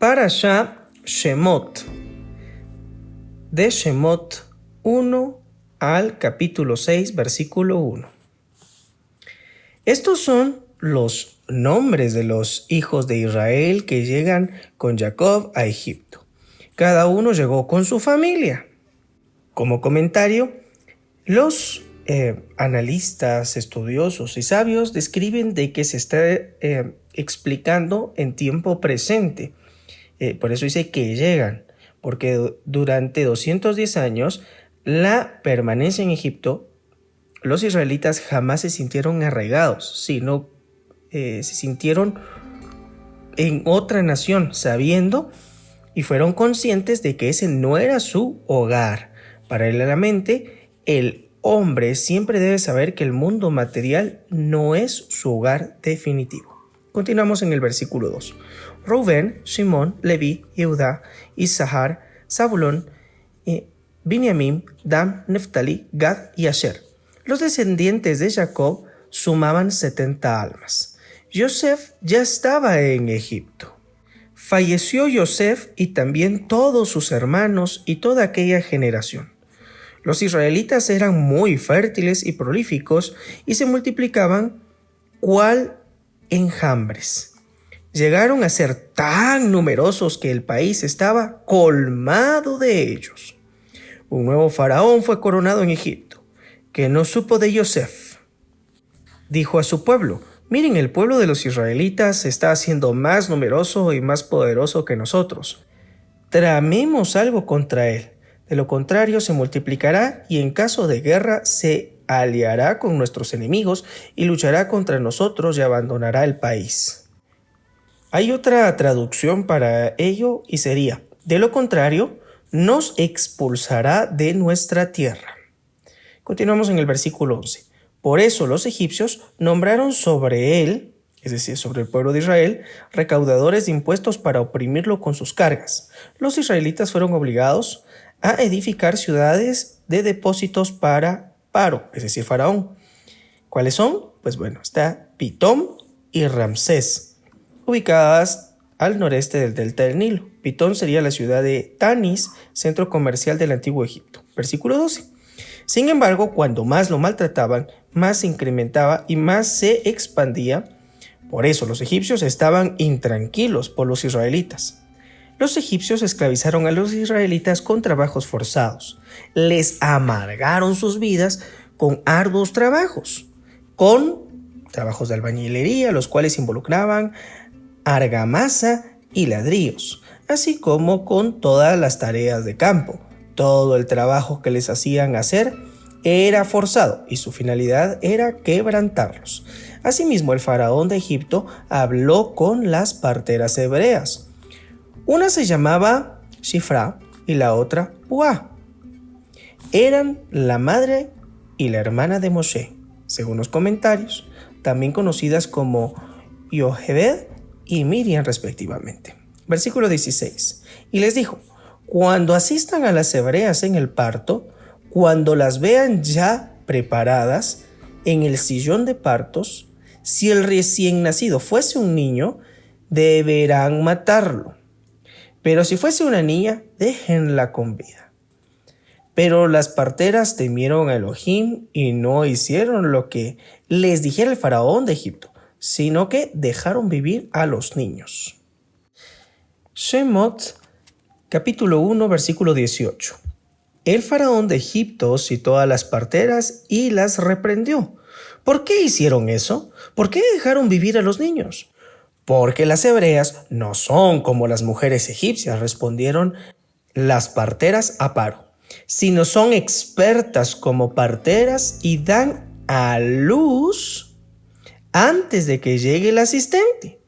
Parashá Shemot, de Shemot 1 al capítulo 6, versículo 1. Estos son los nombres de los hijos de Israel que llegan con Jacob a Egipto. Cada uno llegó con su familia. Como comentario, los analistas, estudiosos y sabios describen de que se está explicando en tiempo presente. Por eso dice que llegan, porque durante 210 años la permanencia en Egipto, los israelitas jamás se sintieron arraigados, sino se sintieron en otra nación, sabiendo y fueron conscientes de que ese no era su hogar. Paralelamente, el hombre siempre debe saber que el mundo material no es su hogar definitivo. Continuamos en el versículo 2. Rubén, Simón, Leví, Judá, Isahar, Zabulón, Binyamin, Dan, Neftalí, Gad y Asher. Los descendientes de Jacob sumaban 70 almas. Yosef ya estaba en Egipto. Falleció Yosef y también todos sus hermanos y toda aquella generación. Los israelitas eran muy fértiles y prolíficos y se multiplicaban cual enjambres. Llegaron a ser tan numerosos que el país estaba colmado de ellos. Un nuevo faraón fue coronado en Egipto, que no supo de Yosef. Dijo a su pueblo: miren, el pueblo de los israelitas se está haciendo más numeroso y más poderoso que nosotros. Tramemos algo contra él. De lo contrario, se multiplicará y en caso de guerra se aliará con nuestros enemigos y luchará contra nosotros y abandonará el país. Hay otra traducción para ello y sería: de lo contrario, nos expulsará de nuestra tierra. Continuamos en el versículo 11. Por eso los egipcios nombraron sobre él, es decir, sobre el pueblo de Israel, recaudadores de impuestos para oprimirlo con sus cargas. Los israelitas fueron obligados a edificar ciudades de depósitos para Paro, es decir, Faraón. ¿Cuáles son? Pues bueno, está Pitón y Ramsés, ubicadas al noreste del delta del Nilo. Pitón sería la ciudad de Tanis, centro comercial del antiguo Egipto. Versículo 12. Sin embargo, cuando más lo maltrataban, más se incrementaba y más se expandía. Por eso los egipcios estaban intranquilos por los israelitas. Los egipcios esclavizaron a los israelitas con trabajos forzados. Les amargaron sus vidas con arduos trabajos, con trabajos de albañilería, los cuales involucraban argamasa y ladrillos, así como con todas las tareas de campo. Todo el trabajo que les hacían hacer era forzado y su finalidad era quebrantarlos. Asimismo, el faraón de Egipto habló con las parteras hebreas. Una se llamaba Shifra y la otra Puá. Eran la madre y la hermana de Moshe, según los comentarios, también conocidas como Yoheved y Miriam respectivamente. Versículo 16. Y les dijo: cuando asistan a las hebreas en el parto, cuando las vean ya preparadas en el sillón de partos, si el recién nacido fuese un niño, deberán matarlo. Pero si fuese una niña, déjenla con vida. Pero las parteras temieron a Elohim y no hicieron lo que les dijera el faraón de Egipto, sino que dejaron vivir a los niños. Shemot, capítulo 1, versículo 18. El faraón de Egipto citó a las parteras y las reprendió. ¿Por qué hicieron eso? ¿Por qué dejaron vivir a los niños? Porque las hebreas no son como las mujeres egipcias, respondieron las parteras a Paro, sino son expertas como parteras y dan a luz antes de que llegue el asistente.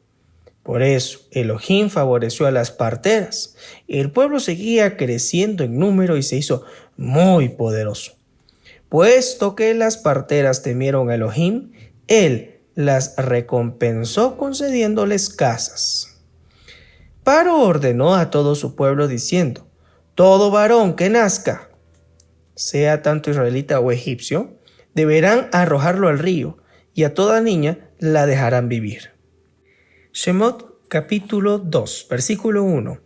Por eso, Elohim favoreció a las parteras. El pueblo seguía creciendo en número y se hizo muy poderoso. Puesto que las parteras temieron a Elohim, él las recompensó concediéndoles casas. Paro ordenó a todo su pueblo diciendo: todo varón que nazca, sea tanto israelita o egipcio, deberán arrojarlo al río, y a toda niña la dejarán vivir. Shemot capítulo 2, versículo 1.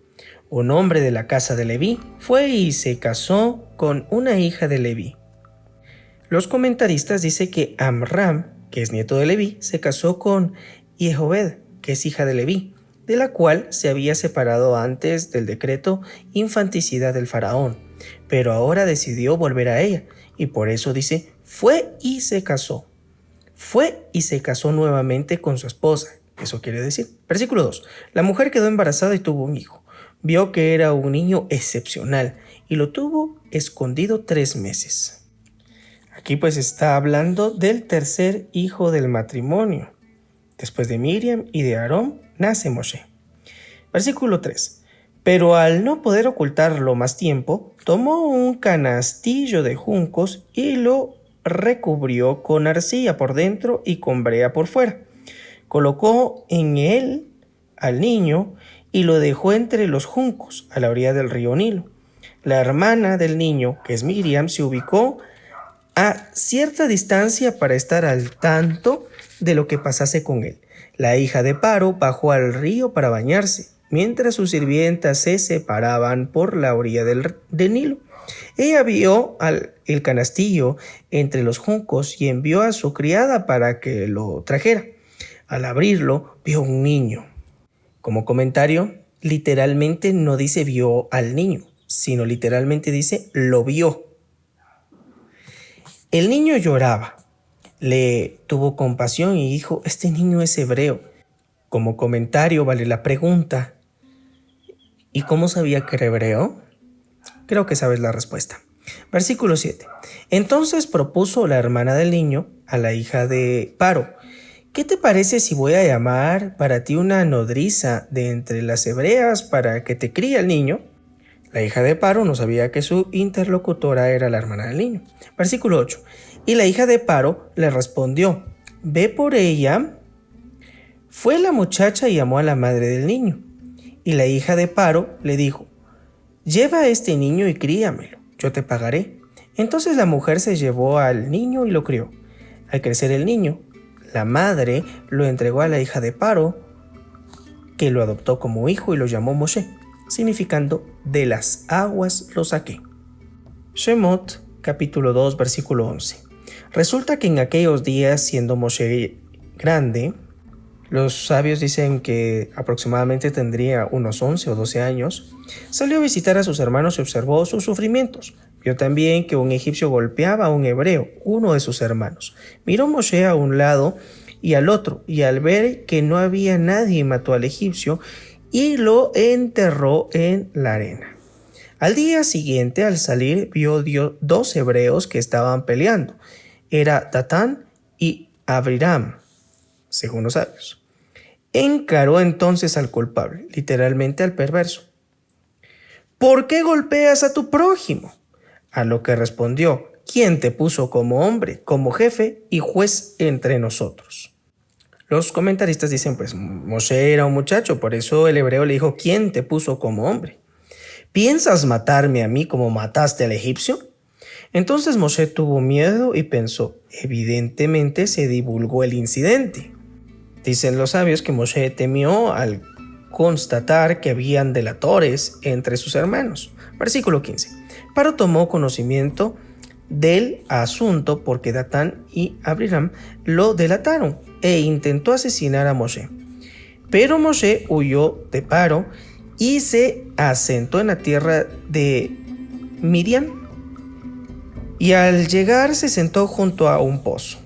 Un hombre de la casa de Leví fue y se casó con una hija de Leví. Los comentaristas dicen que Amram, que es nieto de Leví, se casó con Jehobed, que es hija de Leví, de la cual se había separado antes del decreto infanticida del faraón, pero ahora decidió volver a ella, y por eso dice, fue y se casó. Fue y se casó nuevamente con su esposa. Eso quiere decir. Versículo 2. La mujer quedó embarazada y tuvo un hijo. Vio que era un niño excepcional y lo tuvo escondido 3 meses. Aquí pues está hablando del tercer hijo del matrimonio. Después de Miriam y de Aarón nace Moshe. Versículo 3. Pero al no poder ocultarlo más tiempo, tomó un canastillo de juncos y lo recubrió con arcilla por dentro y con brea por fuera. Colocó en él al niño y lo dejó entre los juncos a la orilla del río Nilo. La hermana del niño, que es Miriam, se ubicó a cierta distancia para estar al tanto de lo que pasase con él. La hija de Paro bajó al río para bañarse, mientras sus sirvientas se separaban por la orilla del Nilo. Ella vio el canastillo entre los juncos y envió a su criada para que lo trajera. Al abrirlo, vio un niño. Como comentario, literalmente no dice vio al niño, sino literalmente dice lo vio. El niño lloraba. Le tuvo compasión y dijo, este niño es hebreo. Como comentario vale la pregunta, ¿y cómo sabía que era hebreo? Creo que sabes la respuesta. Versículo 7. Entonces propuso la hermana del niño a la hija de Paro, ¿qué te parece si voy a llamar para ti una nodriza de entre las hebreas para que te críe al niño? La hija de Paro no sabía que su interlocutora era la hermana del niño. Versículo 8. Y la hija de Paro le respondió, ve por ella. Fue la muchacha y llamó a la madre del niño. Y la hija de Paro le dijo, lleva a este niño y críamelo, yo te pagaré. Entonces la mujer se llevó al niño y lo crió. Al crecer el niño, la madre lo entregó a la hija de Paro, que lo adoptó como hijo y lo llamó Moshe, significando de las aguas lo saqué. Shemot, capítulo 2, versículo 11. Resulta que en aquellos días, siendo Moshe grande, los sabios dicen que aproximadamente tendría unos 11 o 12 años, salió a visitar a sus hermanos y observó sus sufrimientos. Vio también que un egipcio golpeaba a un hebreo, uno de sus hermanos. Miró Moshe a un lado y al otro, y al ver que no había nadie, mató al egipcio y lo enterró en la arena. Al día siguiente, al salir, vio 2 hebreos que estaban peleando. Era Datán y Abiram, según los sabios. Encaró entonces al culpable, literalmente al perverso. ¿Por qué golpeas a tu prójimo? A lo que respondió, ¿quién te puso como hombre, como jefe y juez entre nosotros? Los comentaristas dicen, pues Moshe era un muchacho, por eso el hebreo le dijo, ¿quién te puso como hombre? ¿Piensas matarme a mí como mataste al egipcio? Entonces Moshe tuvo miedo y pensó, evidentemente se divulgó el incidente. Dicen los sabios que Moshe temió al constatar que habían delatores entre sus hermanos. Versículo 15. Paro tomó conocimiento del asunto porque Datán y Abiram lo delataron e intentó asesinar a Moshe. Pero Moshe huyó de Paro y se asentó en la tierra de Midian. Y al llegar se sentó junto a un pozo.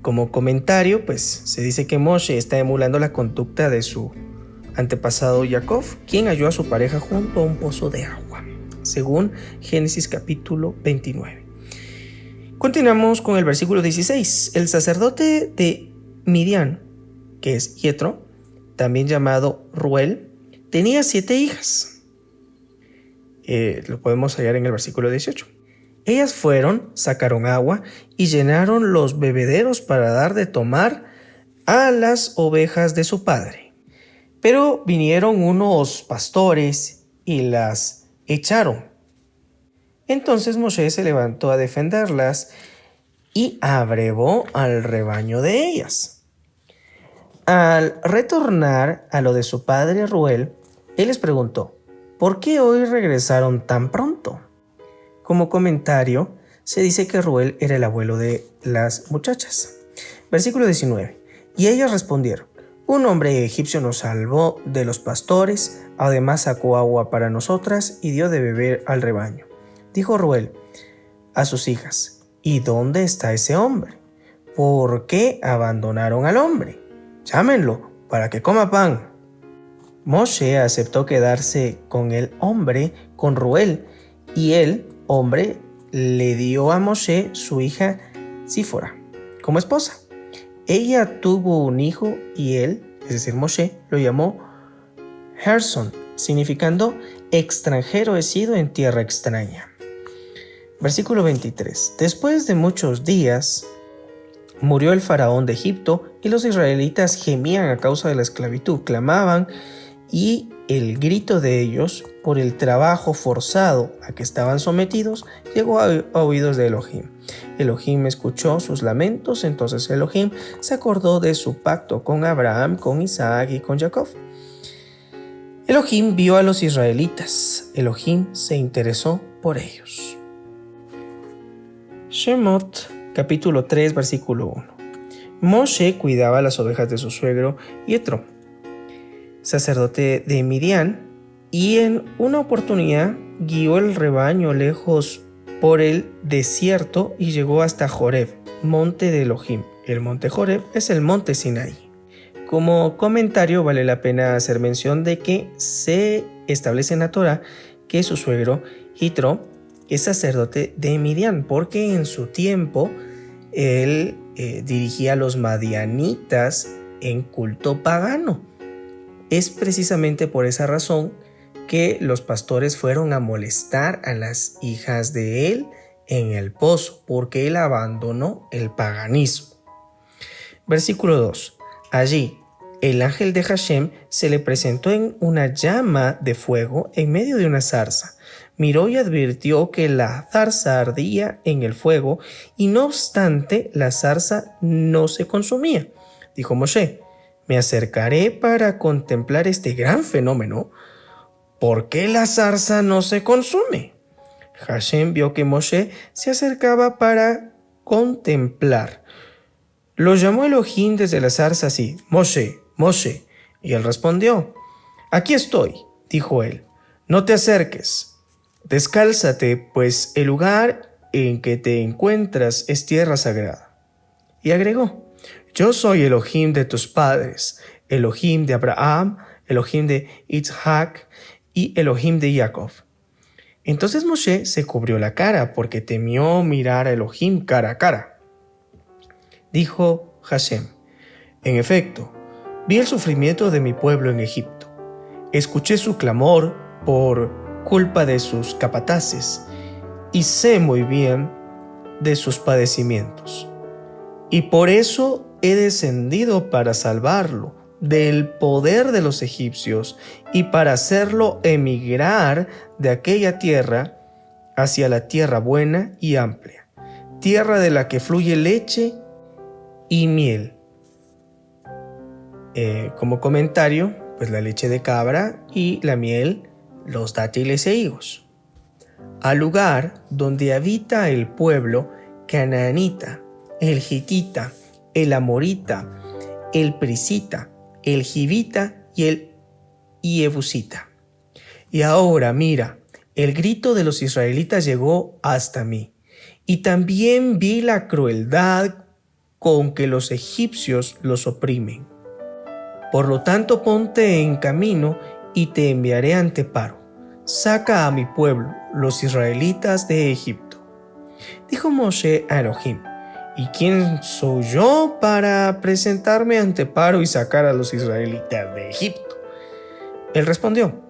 Como comentario, pues se dice que Moshe está emulando la conducta de su antepasado Jacob, quien halló a su pareja junto a un pozo de agua, según Génesis capítulo 29. Continuamos con el versículo 16. El sacerdote de Midian, que es Yetro, también llamado Ruel, tenía 7 hijas. Lo podemos hallar en el versículo 18. Ellas fueron, sacaron agua y llenaron los bebederos para dar de tomar a las ovejas de su padre. Pero vinieron unos pastores y las echaron. Entonces Moshe se levantó a defenderlas y abrevó al rebaño de ellas. Al retornar a lo de su padre Reuel, él les preguntó, ¿por qué hoy regresaron tan pronto? Como comentario, se dice que Reuel era el abuelo de las muchachas. Versículo 19. Y ellas respondieron, un hombre egipcio nos salvó de los pastores, además sacó agua para nosotras y dio de beber al rebaño. Dijo Reuel a sus hijas, ¿y dónde está ese hombre? ¿Por qué abandonaron al hombre? Llámenlo para que coma pan. Moshe aceptó quedarse con el hombre, con Reuel, y el hombre le dio a Moshe su hija Sífora como esposa. Ella tuvo un hijo y él, es decir, Moshe, lo llamó Gerson, significando extranjero he sido en tierra extraña. Versículo 23. Después de muchos días, murió el faraón de Egipto y los israelitas gemían a causa de la esclavitud, clamaban y el grito de ellos por el trabajo forzado a que estaban sometidos llegó a oídos de Elohim. Elohim escuchó sus lamentos, entonces Elohim se acordó de su pacto con Abraham, con Isaac y con Jacob. Elohim vio a los israelitas, Elohim se interesó por ellos. Shemot, capítulo 3, versículo 1. Moshe cuidaba las ovejas de su suegro Yetro, sacerdote de Midian, y en una oportunidad guió el rebaño lejos por el desierto y llegó hasta Joreb, monte de Elohim. El monte Joreb es el monte Sinaí. Como comentario vale la pena hacer mención de que se establece en la Torah que su suegro Yitro es sacerdote de Midian, porque en su tiempo él dirigía a los madianitas en culto pagano. Es precisamente por esa razón que los pastores fueron a molestar a las hijas de él en el pozo, porque él abandonó el paganismo. Versículo 2. Allí, el ángel de Hashem se le presentó en una llama de fuego en medio de una zarza. Miró y advirtió que la zarza ardía en el fuego y no obstante la zarza no se consumía. Dijo Moshe, me acercaré para contemplar este gran fenómeno. ¿Por qué la zarza no se consume? Hashem vio que Moshe se acercaba para contemplar. Lo llamó Elohim desde la zarza así, Moshe, Moshe, y él respondió, aquí estoy, dijo él, no te acerques, descálzate, pues el lugar en que te encuentras es tierra sagrada. Y agregó, yo soy Elohim de tus padres, Elohim de Abraham, Elohim de Isaac y Elohim de Jacob. Entonces Moshe se cubrió la cara porque temió mirar a Elohim cara a cara. Dijo Hashem, en efecto, vi el sufrimiento de mi pueblo en Egipto. Escuché su clamor por culpa de sus capataces y sé muy bien de sus padecimientos. Y por eso he descendido para salvarlo del poder de los egipcios y para hacerlo emigrar de aquella tierra hacia la tierra buena y amplia, tierra de la que fluye leche y miel. Como comentario, pues la leche de cabra y la miel, los dátiles e higos. Al lugar donde habita el pueblo canaanita, el hitita, el amorita, el perizita, el jivita y el jebusita. Y ahora mira, el grito de los israelitas llegó hasta mí, y también vi la crueldad con que los egipcios los oprimen. Por lo tanto, ponte en camino y te enviaré ante Paro. Saca a mi pueblo, los israelitas de Egipto. Dijo Moshe a Elohim, ¿y quién soy yo para presentarme ante Paro y sacar a los israelitas de Egipto? Él respondió,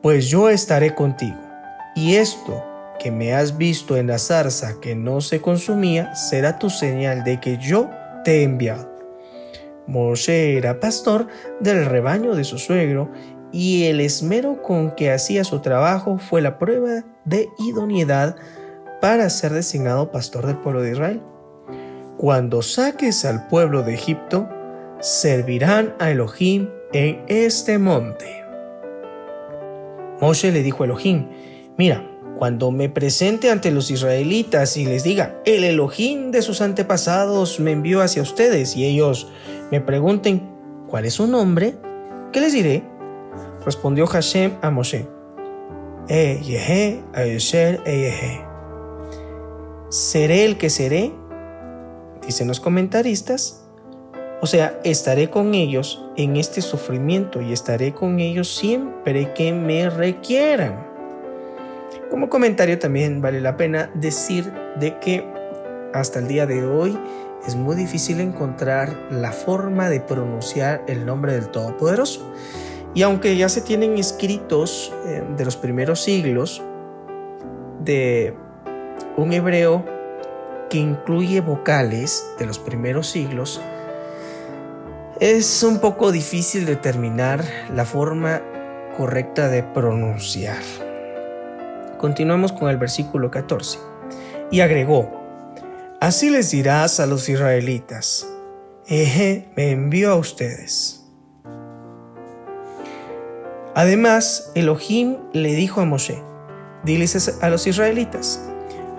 pues yo estaré contigo, y esto que me has visto en la zarza que no se consumía será tu señal de que yo te he enviado. Moshe era pastor del rebaño de su suegro, y el esmero con que hacía su trabajo fue la prueba de idoneidad para ser designado pastor del pueblo de Israel. Cuando saques al pueblo de Egipto, servirán a Elohim en este monte. Moshe le dijo a Elohim: mira, cuando me presente ante los israelitas y les diga, el Elohim de sus antepasados me envió hacia ustedes, y ellos me pregunten, ¿cuál es su nombre?, ¿qué les diré? Respondió Hashem a Moshe: Yehe, Ayesher, Yehe. Seré el que seré, dicen los comentaristas. O sea, estaré con ellos en este sufrimiento y estaré con ellos siempre que me requieran. Como comentario también vale la pena decir de que hasta el día de hoy es muy difícil encontrar la forma de pronunciar el nombre del Todopoderoso. Y aunque ya se tienen escritos de los primeros siglos de un hebreo que incluye vocales de los primeros siglos, es un poco difícil determinar la forma correcta de pronunciar. Continuamos con el versículo 14. Y agregó: así les dirás a los israelitas, Eje me envió a ustedes. Además, Elohim le dijo a Moshe: diles a los israelitas,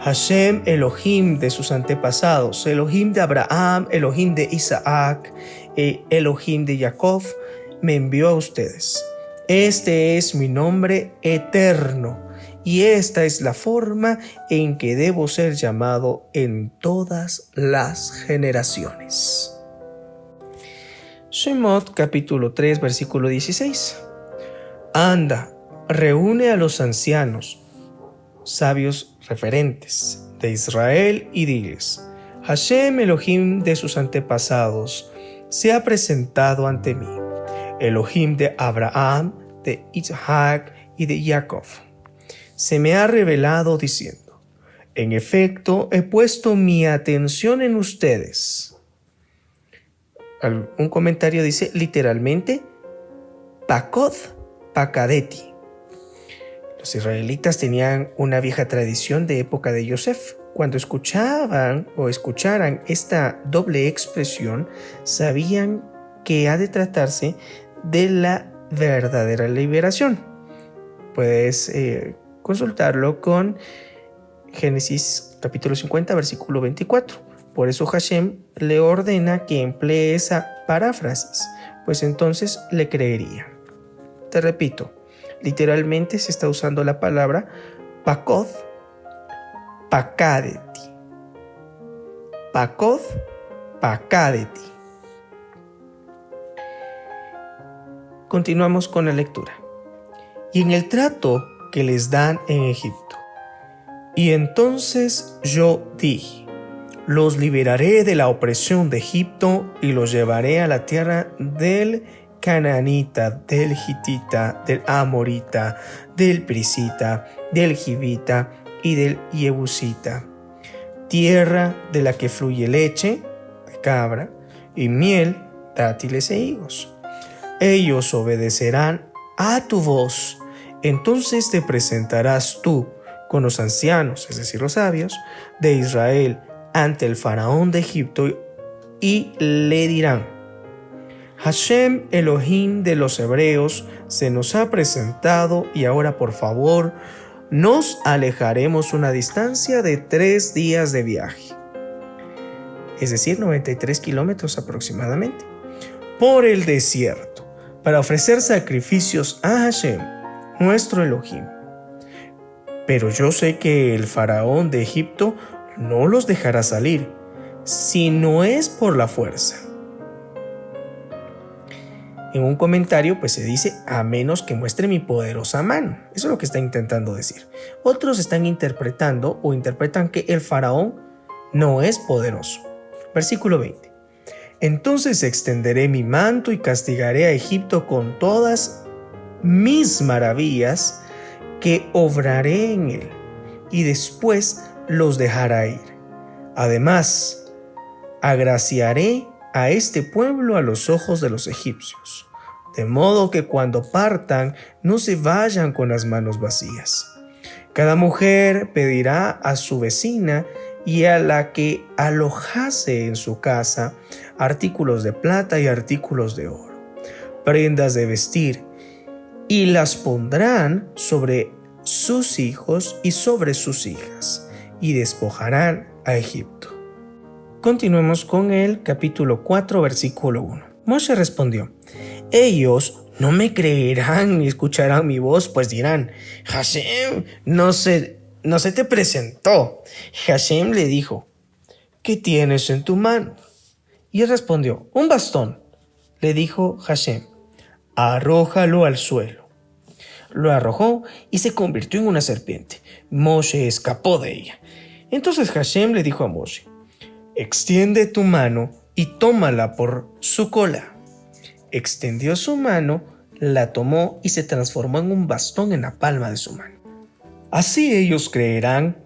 Hashem, Elohim de sus antepasados, Elohim de Abraham, Elohim de Isaac, Elohim de Jacob, me envió a ustedes. Este es mi nombre eterno, y esta es la forma en que debo ser llamado en todas las generaciones. Shemot capítulo 3 versículo 16. Anda, reúne a los ancianos, sabios referentes de Israel, y diles: Hashem, Elohim de sus antepasados, se ha presentado ante mí, Elohim de Abraham, de Isaac y de Jacob. Se me ha revelado diciendo: en efecto, he puesto mi atención en ustedes. Un comentario dice literalmente, Pakod Pakadeti. Los israelitas tenían una vieja tradición de época de Yosef. Cuando escucharan esta doble expresión, sabían que ha de tratarse de la verdadera liberación. Puedes consultarlo con Génesis capítulo 50, versículo 24. Por eso Hashem le ordena que emplee esa paráfrasis, pues entonces le creería. Te repito, literalmente se está usando la palabra Pakod Pakadeti. Pakod Pakadeti. Continuamos con la lectura. Y en el trato que les dan en Egipto. Y entonces yo dije: los liberaré de la opresión de Egipto y los llevaré a la tierra del Canaanita, del Hitita, del Amorita, del Prisita, del Jivita y del Jebusita, tierra de la que fluye leche de cabra y miel, dátiles e higos. Ellos obedecerán a tu voz. Entonces te presentarás tú con los ancianos, es decir, los sabios de Israel, ante el faraón de Egipto, y le dirán: Hashem, Elohim de los hebreos, se nos ha presentado, y ahora por favor nos alejaremos una distancia de 3 días de viaje, es decir, 93 kilómetros aproximadamente, por el desierto, para ofrecer sacrificios a Hashem, nuestro Elohim. Pero yo sé que el faraón de Egipto no los dejará salir, si no es por la fuerza. En un comentario pues se dice: a menos que muestre mi poderosa mano. Eso es lo que está intentando decir. Otros están interpretan que el faraón no es poderoso. Versículo 20. Entonces extenderé mi manto y castigaré a Egipto con todas mis maravillas que obraré en él, y después los dejará ir. Además, agraciaré a este pueblo a los ojos de los egipcios, de modo que cuando partan no se vayan con las manos vacías. Cada mujer pedirá a su vecina y a la que alojase en su casa artículos de plata y artículos de oro, prendas de vestir, y las pondrán sobre sus hijos y sobre sus hijas, y despojarán a Egipto. Continuemos con el capítulo 4, versículo 1. Moshe respondió: ellos no me creerán ni escucharán mi voz, pues dirán: Hashem no se te presentó. Hashem le dijo: ¿qué tienes en tu mano? Y él respondió: un bastón. Le dijo Hashem: arrójalo al suelo. Lo arrojó y se convirtió en una serpiente. Moshe escapó de ella. Entonces Hashem le dijo a Moshe: extiende tu mano y tómala por su cola. Extendió su mano, la tomó y se transformó en un bastón en la palma de su mano. Así ellos creerán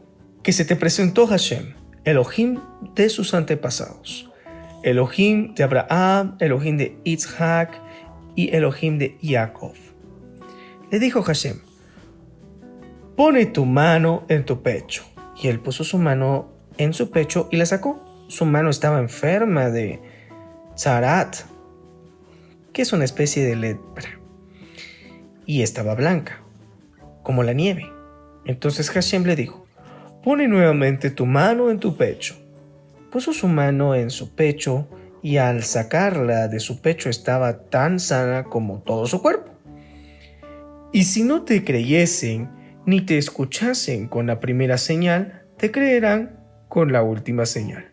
que se te presentó Hashem, Elohim de sus antepasados, Elohim de Abraham, Elohim de Isaac y Elohim de Jacob. Le dijo Hashem: pone tu mano en tu pecho. Y él puso su mano en su pecho y la sacó. Su mano estaba enferma de Tzarat, que es una especie de lepra, y estaba blanca, como la nieve. Entonces Hashem le dijo: pone nuevamente tu mano en tu pecho. Puso su mano en su pecho y al sacarla de su pecho estaba tan sana como todo su cuerpo. Y si no te creyesen ni te escuchasen con la primera señal, te creerán con la última señal.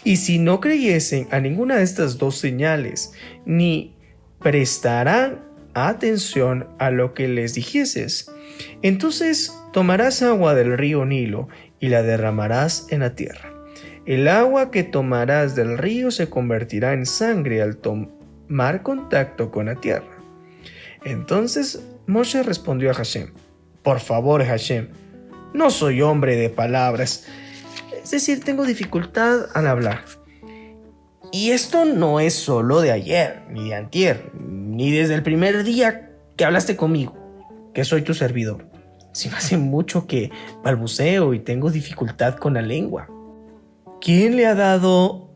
Y si no creyesen a ninguna de estas dos señales, ni prestarán atención a lo que les dijeses, entonces tomarás agua del río Nilo y la derramarás en la tierra. El agua que tomarás del río se convertirá en sangre al tomar contacto con la tierra. Entonces Moshe respondió a Hashem: por favor, Hashem, no soy hombre de palabras. Es decir, tengo dificultad al hablar. Y esto no es solo de ayer, ni de antier, ni desde el primer día que hablaste conmigo, que soy tu servidor. Sino hace mucho que balbuceo y tengo dificultad con la lengua. ¿Quién le ha dado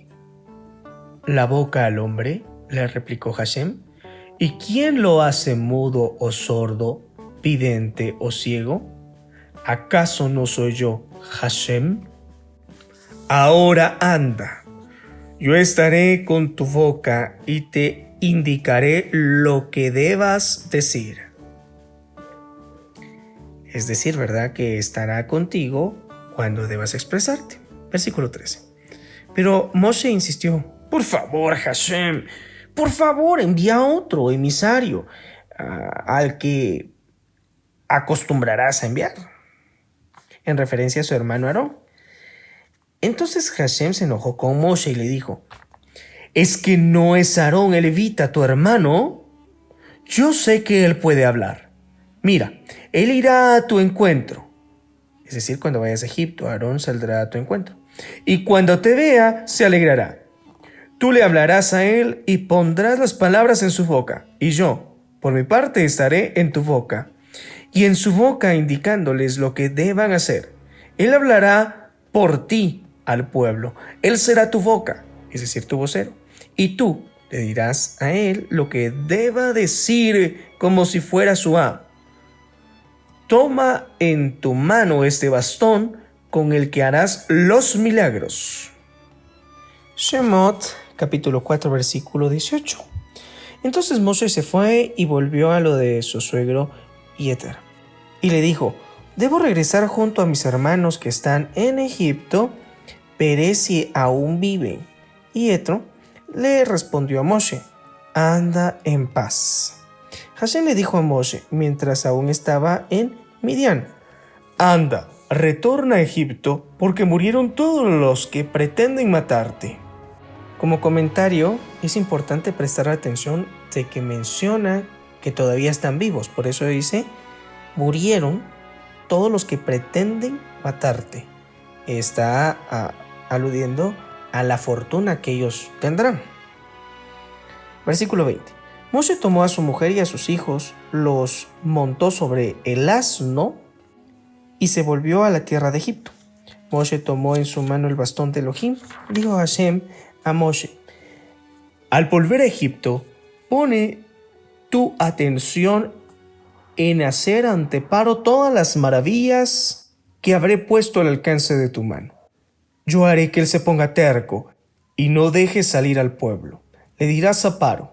la boca al hombre?, le replicó Hashem. ¿Y quién lo hace mudo o sordo, vidente o ciego? ¿Acaso no soy yo, Hashem? Ahora anda, yo estaré con tu boca y te indicaré lo que debas decir. Es decir, ¿verdad?, que estará contigo cuando debas expresarte. Versículo 13. Pero Moshe insistió: por favor, Hashem, por favor, envía otro emisario al que acostumbrarás a enviar, en referencia a su hermano Aarón. Entonces Hashem se enojó con Moshe y le dijo: ¿es que no es Aarón el levita tu hermano? Yo sé que él puede hablar. Mira, él irá a tu encuentro. Es decir, cuando vayas a Egipto, Aarón saldrá a tu encuentro. Y cuando te vea, se alegrará. Tú le hablarás a él y pondrás las palabras en su boca. Y yo, por mi parte, estaré en tu boca y en su boca indicándoles lo que deban hacer. Él hablará por ti al pueblo. Él será tu boca, es decir, tu vocero. Y tú le dirás a él lo que deba decir como si fuera su amo. Toma en tu mano este bastón con el que harás los milagros. Shemot, capítulo 4, versículo 18. Entonces Moshe se fue y volvió a lo de su suegro Yetro. Y le dijo: debo regresar junto a mis hermanos que están en Egipto, veré si aún viven. Y Yetro le respondió a Moshe: anda en paz. Hashem le dijo a Moshe, mientras aún estaba en Midian: anda, retorna a Egipto, porque murieron todos los que pretenden matarte. Como comentario, es importante prestar atención de que menciona que todavía están vivos. Por eso dice: murieron todos los que pretenden matarte. Está aludiendo a la fortuna que ellos tendrán. Versículo 20. Moshe tomó a su mujer y a sus hijos, los montó sobre el asno y se volvió a la tierra de Egipto. Moshe tomó en su mano el bastón de Elohim. Dijo Hashem a Moshe: Al volver a Egipto, pone tu atención en hacer ante Faraón todas las maravillas que habré puesto al alcance de tu mano. Yo haré que él se ponga terco y no deje salir al pueblo. Le dirás a Faraón: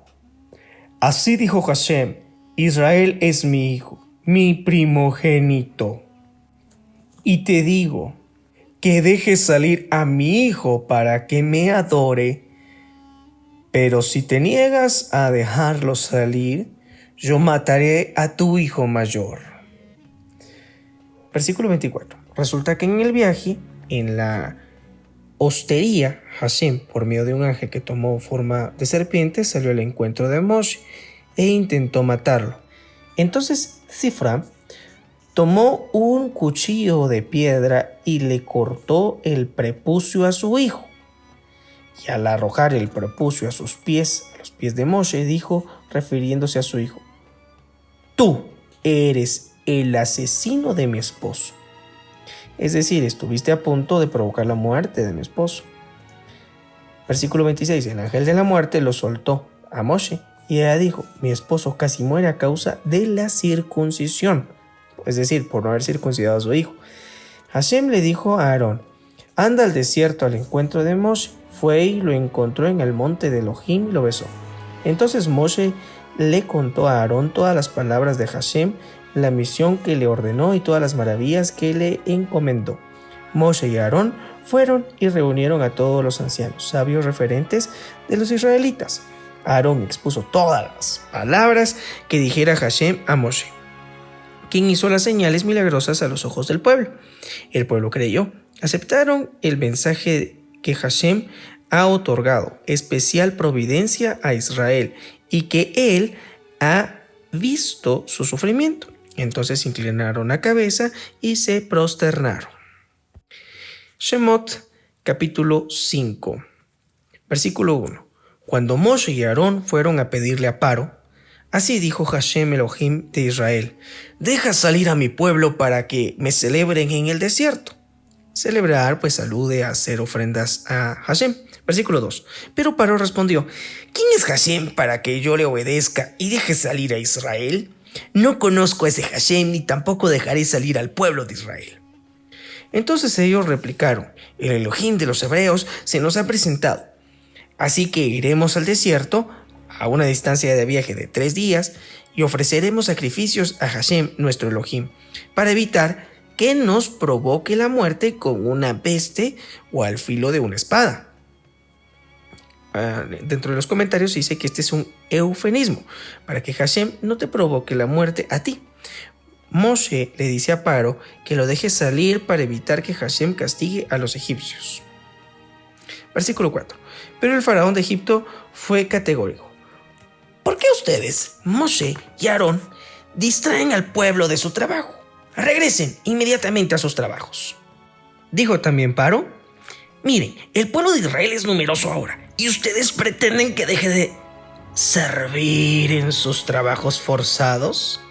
así dijo Hashem, Israel es mi hijo, mi primogénito. Y te digo que dejes salir a mi hijo para que me adore. Pero si te niegas a dejarlo salir, yo mataré a tu hijo mayor. Versículo 24. Resulta que en el viaje, en la hostería, Hashem, por medio de un ángel que tomó forma de serpiente, salió al encuentro de Moshe e intentó matarlo. Entonces Sifra tomó un cuchillo de piedra y le cortó el prepucio a su hijo. Y al arrojar el prepucio a los pies de Moshe, dijo, refiriéndose a su hijo: tú eres el asesino de mi esposo. Es decir, estuviste a punto de provocar la muerte de mi esposo. Versículo 26. El ángel de la muerte lo soltó a Moshe y ella dijo: mi esposo casi muere a causa de la circuncisión. Es decir, por no haber circuncidado a su hijo. Hashem le dijo a Aarón: anda al desierto al encuentro de Moshe. Fue y lo encontró en el monte de Elohim y lo besó. Entonces Moshe le contó a Aarón todas las palabras de Hashem, la misión que le ordenó y todas las maravillas que le encomendó. Moshe y Aarón fueron y reunieron a todos los ancianos, sabios referentes de los israelitas. Aarón expuso todas las palabras que dijera Hashem a Moshe, quien hizo las señales milagrosas a los ojos del pueblo. El pueblo creyó, aceptaron el mensaje que Hashem ha otorgado especial providencia a Israel y que él ha visto su sufrimiento. Entonces inclinaron la cabeza y se prosternaron. Shemot, capítulo 5, versículo 1. Cuando Moshe y Aarón fueron a pedirle a Faraón, así dijo Hashem Elohim de Israel: deja salir a mi pueblo para que me celebren en el desierto. Celebrar, pues, alude a hacer ofrendas a Hashem. Versículo 2. Pero Faraón respondió: ¿quién es Hashem para que yo le obedezca y deje salir a Israel? No conozco a ese Hashem, ni tampoco dejaré salir al pueblo de Israel. Entonces ellos replicaron: el Elohim de los hebreos se nos ha presentado. Así que iremos al desierto, a una distancia de viaje de 3 días, y ofreceremos sacrificios a Hashem, nuestro Elohim, para evitar que nos provoque la muerte con una peste o al filo de una espada. Dentro de los comentarios dice que este es un eufemismo, para que Hashem no te provoque la muerte a ti. Moshe le dice a Faraón que lo deje salir para evitar que Hashem castigue a los egipcios. Versículo 4. Pero el faraón de Egipto fue categórico: ¿por qué ustedes, Moshe y Aarón, distraen al pueblo de su trabajo? Regresen inmediatamente a sus trabajos. Dijo también Faraón: miren, el pueblo de Israel es numeroso ahora, y ustedes pretenden que deje de servir en sus trabajos forzados.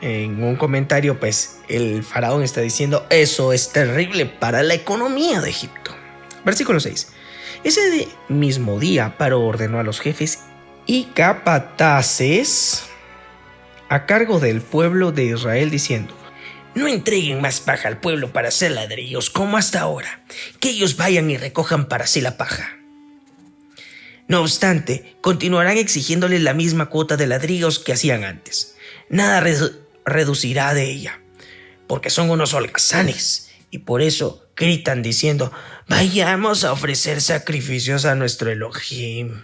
En un comentario, pues, el faraón está diciendo: eso es terrible para la economía de Egipto. Versículo 6. Ese mismo día Faraón ordenó a los jefes y capataces a cargo del pueblo de Israel diciendo: no entreguen más paja al pueblo para hacer ladrillos como hasta ahora, que ellos vayan y recojan para sí la paja. No obstante, continuarán exigiéndoles la misma cuota de ladrillos que hacían antes. Nada reducirá de ella, porque son unos holgazanes, y por eso gritan diciendo: vayamos a ofrecer sacrificios a nuestro Elohim.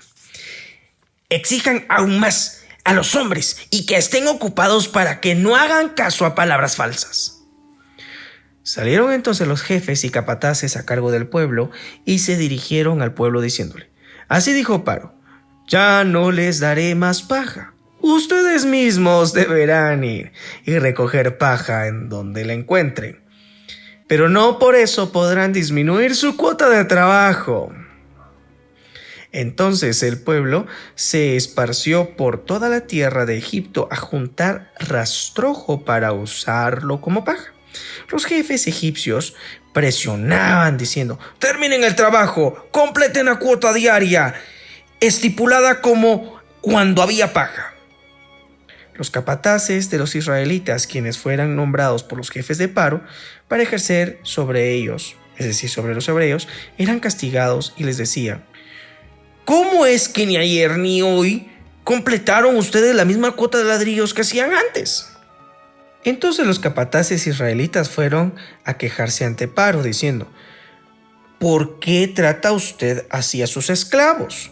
Exijan aún más a los hombres y que estén ocupados para que no hagan caso a palabras falsas. Salieron entonces los jefes y capataces a cargo del pueblo y se dirigieron al pueblo diciéndole: así dijo Faraón: ya no les daré más paja. Ustedes mismos deberán ir y recoger paja en donde la encuentren, pero no por eso podrán disminuir su cuota de trabajo. Entonces el pueblo se esparció por toda la tierra de Egipto a juntar rastrojo para usarlo como paja. Los jefes egipcios presionaban diciendo: terminen el trabajo, completen la cuota diaria estipulada como cuando había paja. Los capataces de los israelitas, quienes fueran nombrados por los jefes de paro para ejercer sobre ellos, es decir, sobre los hebreos, eran castigados y les decían: ¿cómo es que ni ayer ni hoy completaron ustedes la misma cuota de ladrillos que hacían antes? Entonces los capataces israelitas fueron a quejarse ante Paro, diciendo: ¿por qué trata usted así a sus esclavos?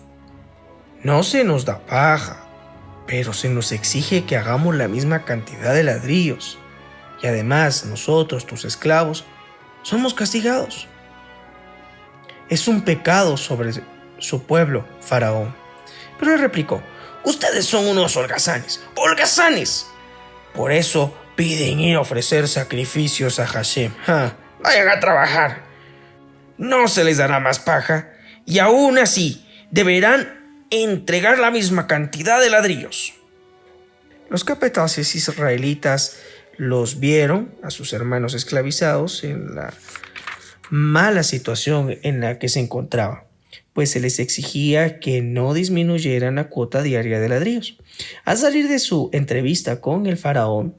No se nos da paja, pero se nos exige que hagamos la misma cantidad de ladrillos. Y además nosotros, tus esclavos, somos castigados. Es un pecado sobre su pueblo, Faraón. Pero él replicó: ustedes son unos holgazanes, ¡holgazanes! Por eso piden ir a ofrecer sacrificios a Hashem. Vayan a trabajar. No se les dará más paja y aún así deberán entregar la misma cantidad de ladrillos. Los capataces israelitas los vieron a sus hermanos esclavizados en la mala situación en la que se encontraban, pues se les exigía que no disminuyeran la cuota diaria de ladrillos. Al salir de su entrevista con el faraón,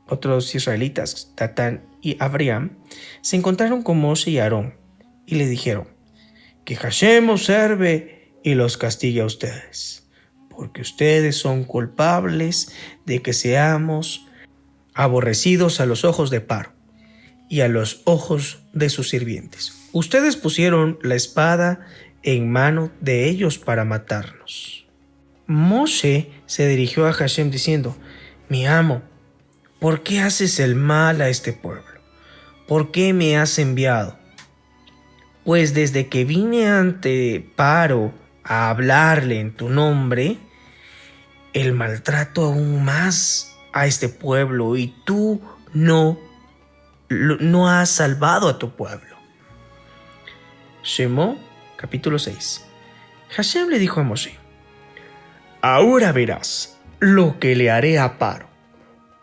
otros israelitas, Datán y Abiram, se encontraron con Moshe y Aarón y le dijeron: que Hashem observe y los castigue a ustedes, porque ustedes son culpables de que seamos aborrecidos a los ojos de Paro y a los ojos de sus sirvientes. Ustedes pusieron la espada en mano de ellos para matarnos. Moshe se dirigió a Hashem diciendo: mi amo, ¿por qué haces el mal a este pueblo? ¿Por qué me has enviado? Pues desde que vine ante Paro a hablarle en tu nombre, él maltrato aún más a este pueblo y tú no has salvado a tu pueblo. Shemot, capítulo 6. Hashem le dijo a Moshe: ahora verás lo que le haré a Paro,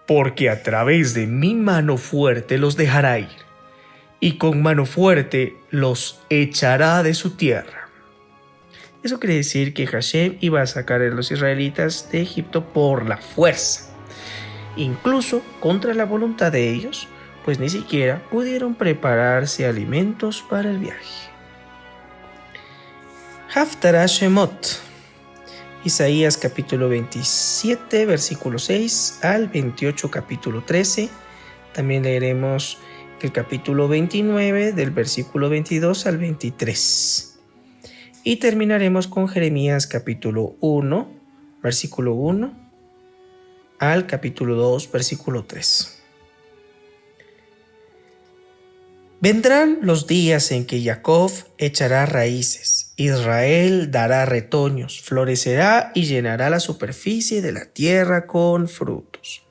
porque a través de mi mano fuerte los dejará ir, y con mano fuerte los echará de su tierra. Eso quiere decir que Hashem iba a sacar a los israelitas de Egipto por la fuerza, incluso contra la voluntad de ellos, pues ni siquiera pudieron prepararse alimentos para el viaje. Haftarah Shemot, Isaías capítulo 27, versículo 6 al 28, capítulo 13. También leeremos el capítulo 29, del versículo 22 al 23. Y terminaremos con Jeremías capítulo 1, versículo 1 al capítulo 2, versículo 3. Vendrán los días en que Jacob echará raíces, Israel dará retoños, florecerá y llenará la superficie de la tierra con frutos.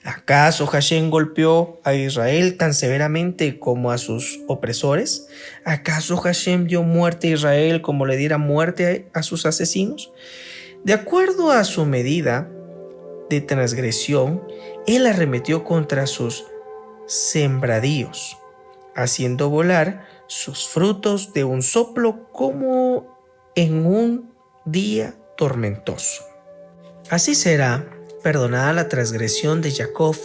¿Acaso Hashem golpeó a Israel tan severamente como a sus opresores? ¿Acaso Hashem dio muerte a Israel como le diera muerte a sus asesinos? De acuerdo a su medida de transgresión, él arremetió contra sus sembradíos, haciendo volar sus frutos de un soplo como en un día tormentoso. Así será perdonada la transgresión de Jacob,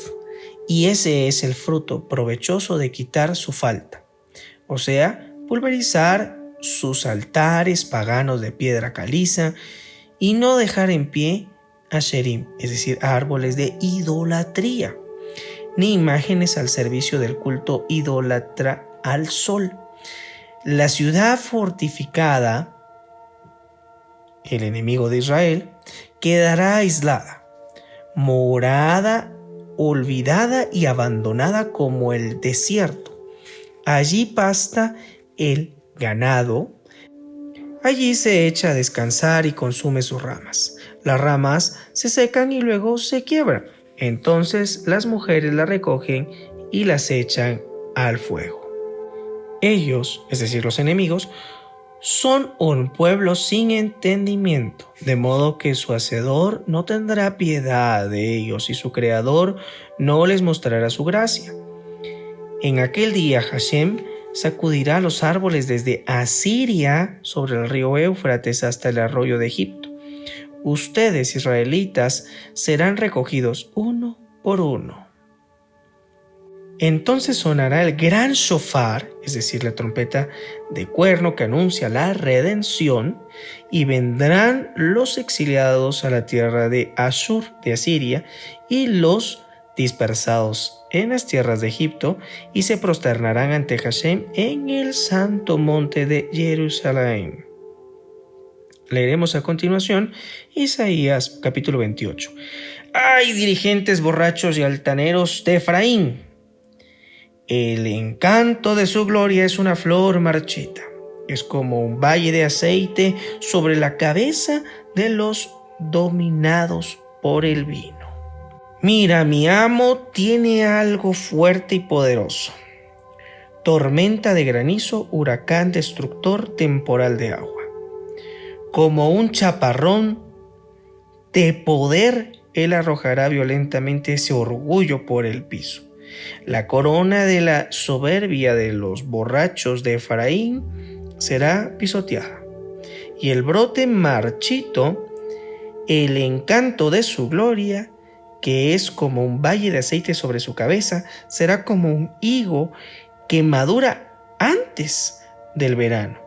y ese es el fruto provechoso de quitar su falta, o sea, pulverizar sus altares paganos de piedra caliza y no dejar en pie asherim, es decir, árboles de idolatría, ni imágenes al servicio del culto idólatra al sol. La ciudad fortificada, el enemigo de Israel, quedará aislada, morada, olvidada y abandonada como el desierto. Allí pasta el ganado, allí se echa a descansar y consume sus ramas. Las ramas se secan y luego se quiebran. Entonces las mujeres las recogen y las echan al fuego. Ellos, es decir, los enemigos, son un pueblo sin entendimiento, de modo que su hacedor no tendrá piedad de ellos y su creador no les mostrará su gracia. En aquel día Hashem sacudirá los árboles desde Asiria sobre el río Éufrates hasta el arroyo de Egipto. Ustedes, israelitas, serán recogidos uno por uno. Entonces sonará el gran shofar, es decir, la trompeta de cuerno que anuncia la redención, y vendrán los exiliados a la tierra de Ashur, de Asiria, y los dispersados en las tierras de Egipto, y se prosternarán ante Hashem en el santo monte de Jerusalén. Leeremos a continuación Isaías capítulo 28. ¡Ay, dirigentes borrachos y altaneros de Efraín! El encanto de su gloria es una flor marchita. Es como un valle de aceite sobre la cabeza de los dominados por el vino. Mira, mi amo tiene algo fuerte y poderoso. Tormenta de granizo, huracán destructor, temporal de agua. Como un chaparrón de poder, él arrojará violentamente ese orgullo por el piso. La corona de la soberbia de los borrachos de Efraín será pisoteada, y el brote marchito, el encanto de su gloria, que es como un valle de aceite sobre su cabeza, será como un higo que madura antes del verano.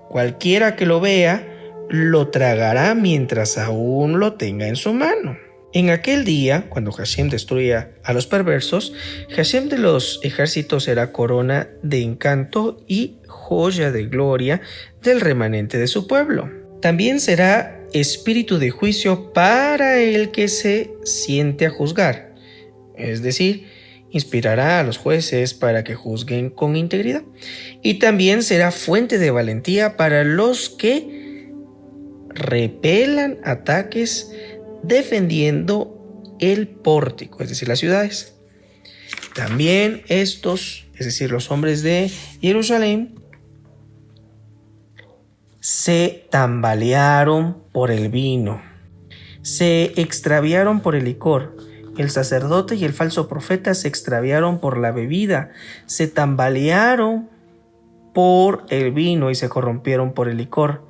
Cualquiera que lo vea, lo tragará mientras aún lo tenga en su mano. En aquel día, cuando Hashem destruya a los perversos, Hashem de los ejércitos será corona de encanto y joya de gloria del remanente de su pueblo. También será espíritu de juicio para el que se siente a juzgar, es decir, inspirará a los jueces para que juzguen con integridad. Y también será fuente de valentía para los que repelan ataques defendiendo el pórtico, es decir, las ciudades. También estos, es decir, los hombres de Jerusalén, se tambalearon por el vino, se extraviaron por el licor. El sacerdote y el falso profeta se extraviaron por la bebida, se tambalearon por el vino y se corrompieron por el licor.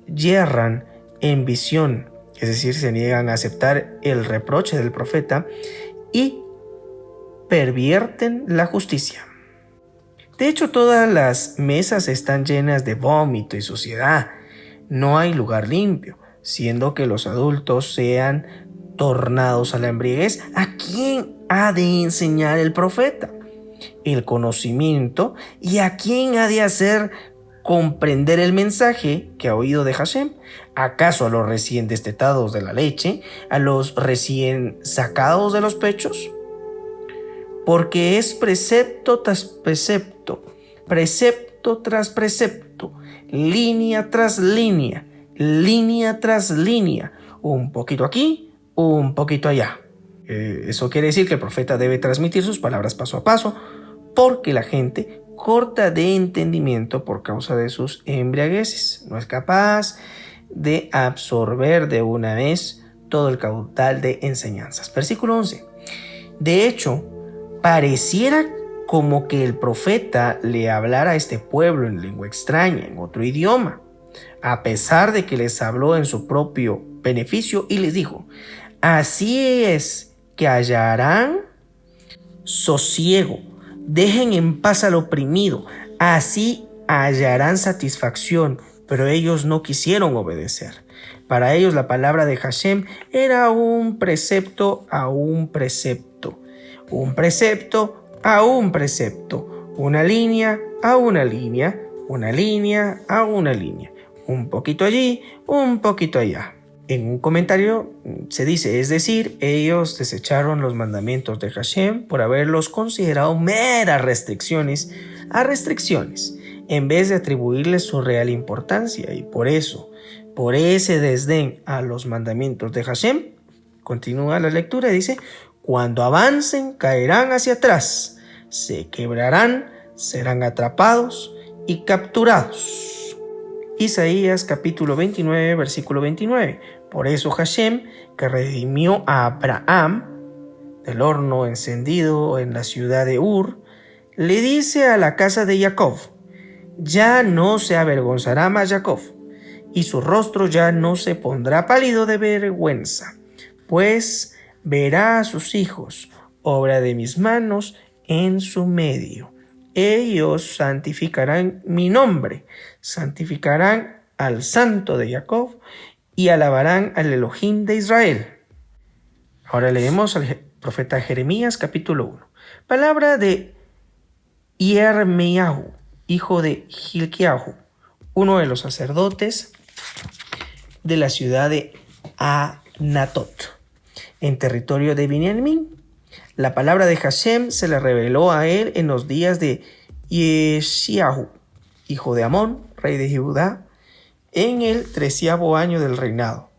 Yerran en visión, es decir, se niegan a aceptar el reproche del profeta y pervierten la justicia. De hecho, todas las mesas están llenas de vómito y suciedad. No hay lugar limpio, siendo que los adultos sean tornados a la embriaguez. ¿A quién ha de enseñar el profeta el conocimiento y a quién ha de hacer comprender el mensaje que ha oído de Hashem? ¿Acaso a los recién destetados de la leche, a los recién sacados de los pechos? Porque es precepto tras precepto, precepto tras precepto, línea tras línea, línea tras línea, un poquito aquí, un poquito allá. Eso quiere decir que el profeta debe transmitir sus palabras paso a paso, porque la gente corta de entendimiento por causa de sus embriagueces. No es capaz de absorber de una vez todo el caudal de enseñanzas. Versículo 11. De hecho, pareciera como que el profeta le hablara a este pueblo en lengua extraña, en otro idioma, a pesar de que les habló en su propio beneficio y les dijo: así es que hallarán sosiego, dejen en paz al oprimido, así hallarán satisfacción. Pero ellos no quisieron obedecer. Para ellos la palabra de Hashem era un precepto a un precepto, un precepto a un precepto, una línea a una línea, una línea a una línea, un poquito allí, un poquito allá. En un comentario se dice, es decir, ellos desecharon los mandamientos de Hashem por haberlos considerado meras restricciones a restricciones, en vez de atribuirles su real importancia. Y por eso, por ese desdén a los mandamientos de Hashem, continúa la lectura y dice: cuando avancen caerán hacia atrás, se quebrarán, serán atrapados y capturados. Isaías capítulo 29, versículo 29. Por eso Hashem, que redimió a Abraham del horno encendido en la ciudad de Ur, le dice a la casa de Jacob: ya no se avergonzará más Jacob, y su rostro ya no se pondrá pálido de vergüenza, pues verá a sus hijos, obra de mis manos, en su medio. Ellos santificarán mi nombre, santificarán al Santo de Jacob y alabarán al Elohim de Israel. Ahora leemos al profeta Jeremías capítulo 1. Palabra de Yirmeyahu, hijo de Hilkiahu, uno de los sacerdotes de la ciudad de Anatot, en territorio de Binyamin. La palabra de Hashem se le reveló a él en los días de Yeshiahu, hijo de Amón, rey de Judá, en el 13º año del reinado.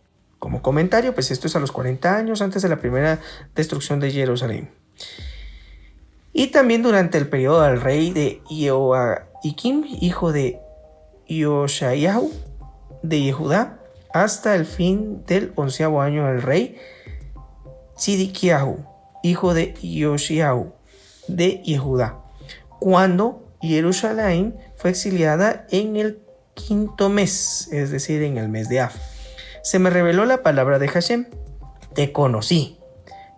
Como comentario, pues esto es a los 40 años antes de la primera destrucción de Jerusalén. Y también durante el periodo del rey de Jehoiakim, hijo de Josiahu de Yehudá, hasta el fin del 11º año del rey Sidiquiahu, hijo de Josiahu de Yehudá, cuando Jerusalén fue exiliada en el 5º mes, es decir, en el mes de Av. Se me reveló la palabra de Hashem: te conocí,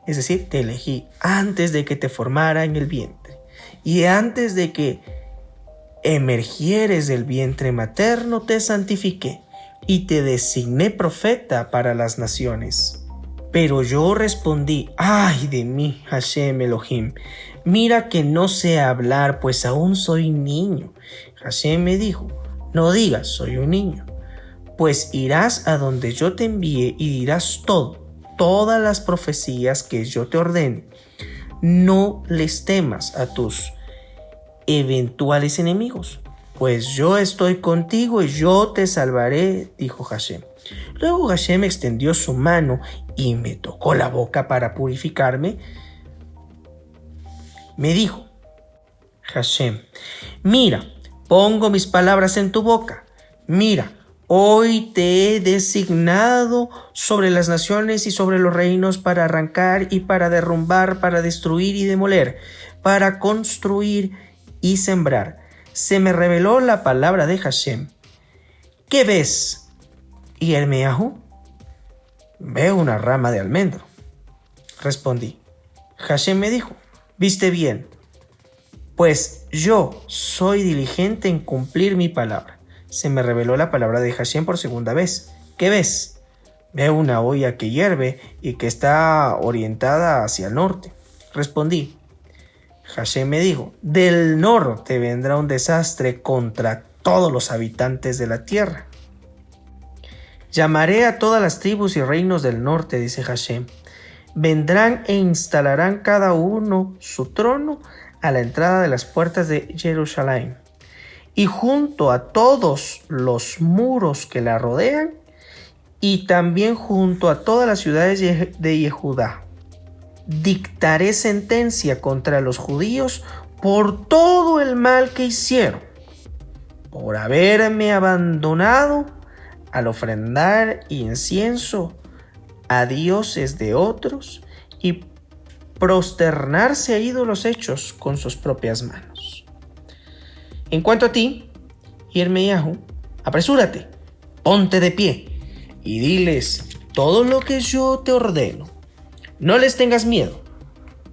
es decir, te elegí antes de que te formara en el vientre, y antes de que emergieres del vientre materno te santifiqué, y te designé profeta para las naciones. Pero yo respondí: ay de mí, Hashem Elohim, mira que no sé hablar, pues aún soy niño. Hashem me dijo: no digas soy un niño, pues irás a donde yo te envíe y dirás todas las profecías que yo te ordene. No les temas a tus eventuales enemigos, pues yo estoy contigo y yo te salvaré, dijo Hashem. Luego Hashem extendió su mano y me tocó la boca para purificarme. Me dijo Hashem: mira, pongo mis palabras en tu boca. Mira, hoy te he designado sobre las naciones y sobre los reinos para arrancar y para derrumbar, para destruir y demoler, para construir y sembrar. Se me reveló la palabra de Hashem. ¿Qué ves, Yirmeyahu? Veo una rama de almendro, respondí. Hashem me dijo: viste bien, pues yo soy diligente en cumplir mi palabra. Se me reveló la palabra de Hashem por segunda vez. ¿Qué ves? Veo una olla que hierve y que está orientada hacia el norte, respondí. Hashem me dijo: del norte vendrá un desastre contra todos los habitantes de la tierra. Llamaré a todas las tribus y reinos del norte, dice Hashem. Vendrán e instalarán cada uno su trono a la entrada de las puertas de Jerusalén, y junto a todos los muros que la rodean, y también junto a todas las ciudades de Yehudá. Dictaré sentencia contra los judíos por todo el mal que hicieron, por haberme abandonado al ofrendar incienso a dioses de otros y prosternarse a ídolos hechos con sus propias manos. En cuanto a ti, Yirmeyahu, apresúrate, ponte de pie y diles todo lo que yo te ordeno. No les tengas miedo,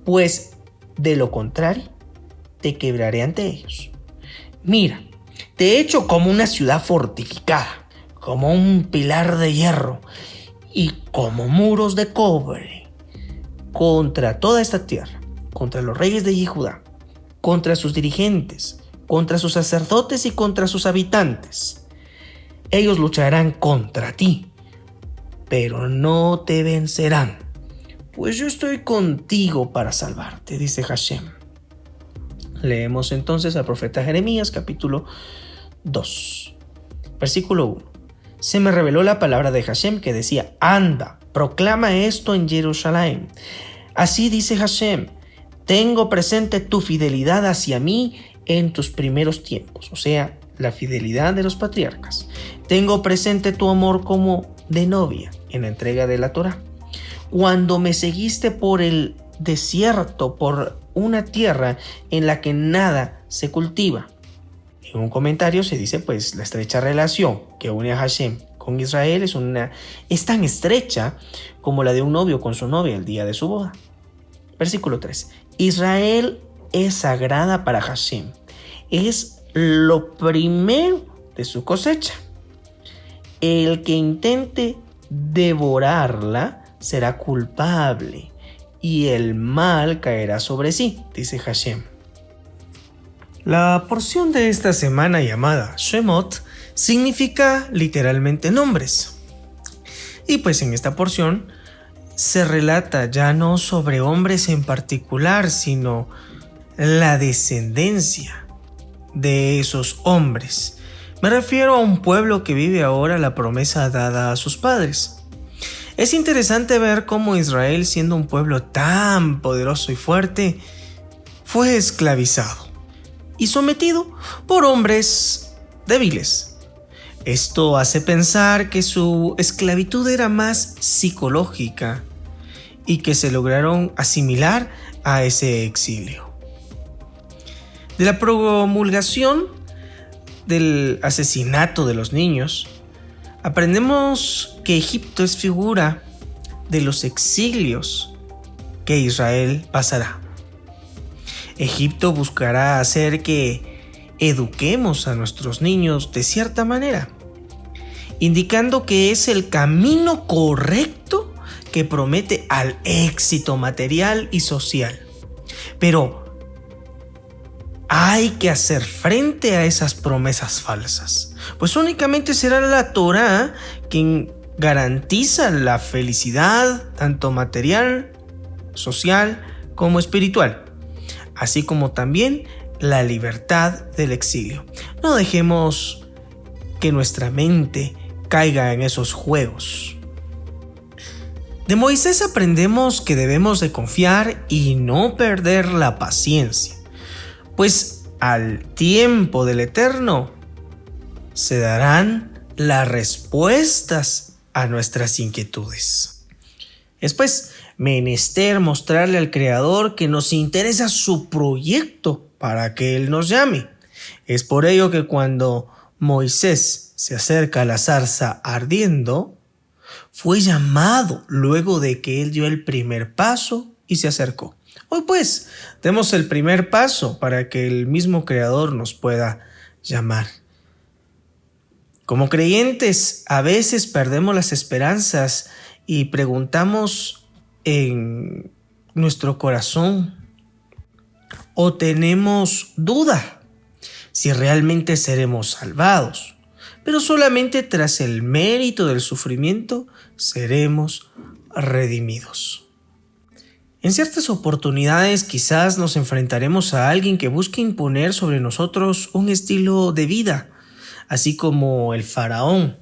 pues de lo contrario te quebraré ante ellos. Mira, te he hecho como una ciudad fortificada, como un pilar de hierro y como muros de cobre contra toda esta tierra, contra los reyes de Judá, contra sus dirigentes, contra sus sacerdotes y contra sus habitantes. Ellos lucharán contra ti, pero no te vencerán, pues yo estoy contigo para salvarte, dice Hashem. Leemos entonces al profeta Jeremías capítulo 2, versículo 1. Se me reveló la palabra de Hashem que decía: anda, proclama esto en Jerusalén. Así dice Hashem: tengo presente tu fidelidad hacia mí en tus primeros tiempos, o sea, la fidelidad de los patriarcas. Tengo presente tu amor como de novia en la entrega de la Torá, cuando me seguiste por el desierto por una tierra en la que nada se cultiva. En un comentario se dice, pues, la estrecha relación que une a Hashem con Israel es tan estrecha como la de un novio con su novia el día de su boda. Versículo 3. Israel es sagrada para Hashem. Es lo primero de su cosecha. El que intente devorarla será culpable y el mal caerá sobre sí, dice Hashem. La porción de esta semana llamada Shemot significa literalmente nombres. Y pues en esta porción se relata ya no sobre hombres en particular, sino la descendencia de esos hombres. Me refiero a un pueblo que vive ahora la promesa dada a sus padres. Es interesante ver cómo Israel, siendo un pueblo tan poderoso y fuerte, fue esclavizado y sometido por hombres débiles. Esto hace pensar que su esclavitud era más psicológica y que se lograron asimilar a ese exilio. De la promulgación del asesinato de los niños, aprendemos que Egipto es figura de los exilios que Israel pasará. Egipto buscará hacer que eduquemos a nuestros niños de cierta manera, indicando que es el camino correcto que promete al éxito material y social. Pero hay que hacer frente a esas promesas falsas, pues únicamente será la Torá quien garantiza la felicidad, tanto material, social como espiritual, así como también la libertad del exilio. No dejemos que nuestra mente caiga en esos juegos. De Moisés aprendemos que debemos de confiar y no perder la paciencia, pues al tiempo del Eterno se darán las respuestas a nuestras inquietudes. Es pues menester mostrarle al Creador que nos interesa su proyecto para que Él nos llame. Es por ello que cuando Moisés se acerca a la zarza ardiendo, fue llamado luego de que él dio el primer paso y se acercó. Hoy pues demos el primer paso para que el mismo Creador nos pueda llamar. Como creyentes, a veces perdemos las esperanzas y preguntamos en nuestro corazón o tenemos duda si realmente seremos salvados. Pero solamente tras el mérito del sufrimiento seremos redimidos. En ciertas oportunidades quizás nos enfrentaremos a alguien que busque imponer sobre nosotros un estilo de vida, así como el faraón.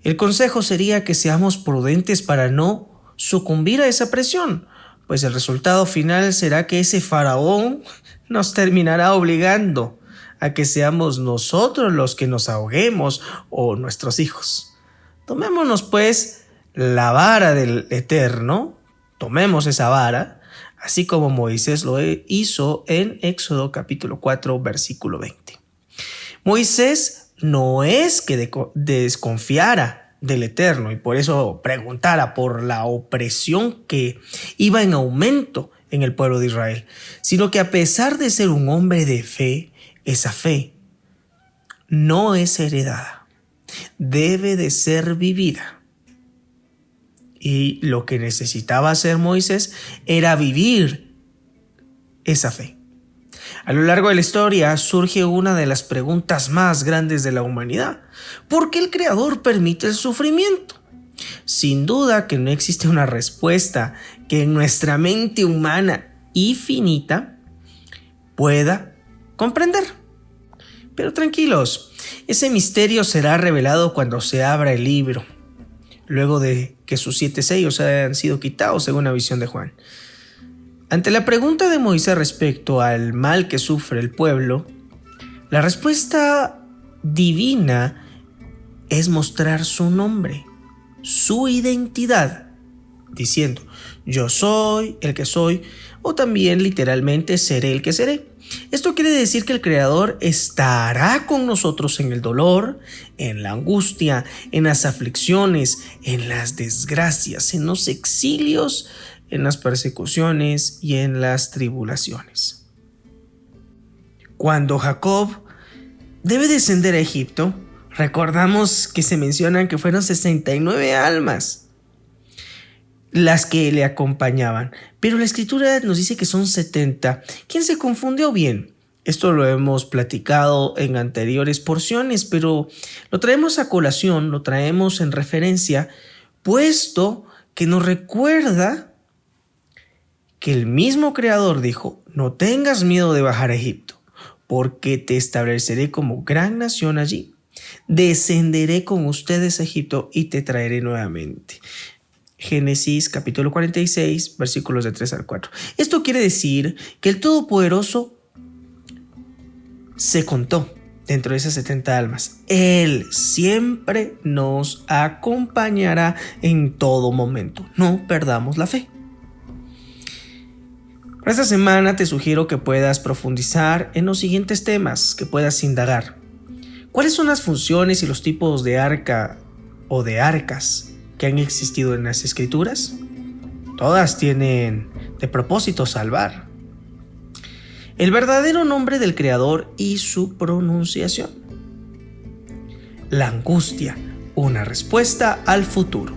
El consejo sería que seamos prudentes para no sucumbir a esa presión, pues el resultado final será que ese faraón nos terminará obligando a que seamos nosotros los que nos ahoguemos o nuestros hijos. Tomémonos pues la vara del Eterno, tomemos esa vara, así como Moisés lo hizo en Éxodo capítulo 4, versículo 20. Moisés no es que desconfiara del Eterno y por eso preguntara por la opresión que iba en aumento en el pueblo de Israel, sino que a pesar de ser un hombre de fe, esa fe no es heredada, debe de ser vivida. Y lo que necesitaba hacer Moisés era vivir esa fe. A lo largo de la historia surge una de las preguntas más grandes de la humanidad. ¿Por qué el Creador permite el sufrimiento? Sin duda que no existe una respuesta que en nuestra mente humana y finita pueda comprender. Pero tranquilos, ese misterio será revelado cuando se abra el libro, luego de que sus 7 sellos hayan sido quitados según la visión de Juan. Ante la pregunta de Moisés respecto al mal que sufre el pueblo, la respuesta divina es mostrar su nombre, su identidad diciendo, yo soy el que soy, o también literalmente seré el que seré. Esto quiere decir que el Creador estará con nosotros en el dolor, en la angustia, en las aflicciones, en las desgracias, en los exilios, en las persecuciones y en las tribulaciones. Cuando Jacob debe descender a Egipto, recordamos que se mencionan que fueron 69 almas las que le acompañaban, pero la escritura nos dice que son 70. ¿Quién se confundió bien? Esto lo hemos platicado en anteriores porciones, pero lo traemos a colación, lo traemos en referencia, puesto que nos recuerda que el mismo Creador dijo, no tengas miedo de bajar a Egipto, porque te estableceré como gran nación allí. Descenderé con ustedes a Egipto y te traeré nuevamente. Génesis capítulo 46, versículos de 3 al 4. Esto quiere decir que el Todopoderoso se contó dentro de esas 70 almas. Él siempre nos acompañará en todo momento. No perdamos la fe. Para esta semana te sugiero que puedas profundizar en los siguientes temas, que puedas indagar. ¿Cuáles son las funciones y los tipos de arca o de arcas que han existido en las escrituras? Todas tienen de propósito salvar. El verdadero nombre del Creador y su pronunciación. La angustia, una respuesta al futuro.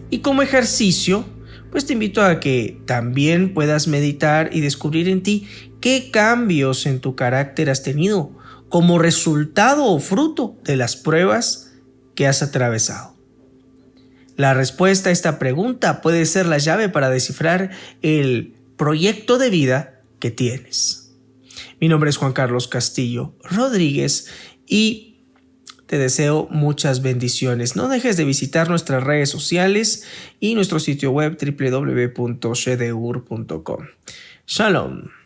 Y como ejercicio, pues te invito a que también puedas meditar y descubrir en ti qué cambios en tu carácter has tenido como resultado o fruto de las pruebas que has atravesado. La respuesta a esta pregunta puede ser la llave para descifrar el proyecto de vida que tienes. Mi nombre es Juan Carlos Castillo Rodríguez y te deseo muchas bendiciones. No dejes de visitar nuestras redes sociales y nuestro sitio web www.shedeur.com. Shalom.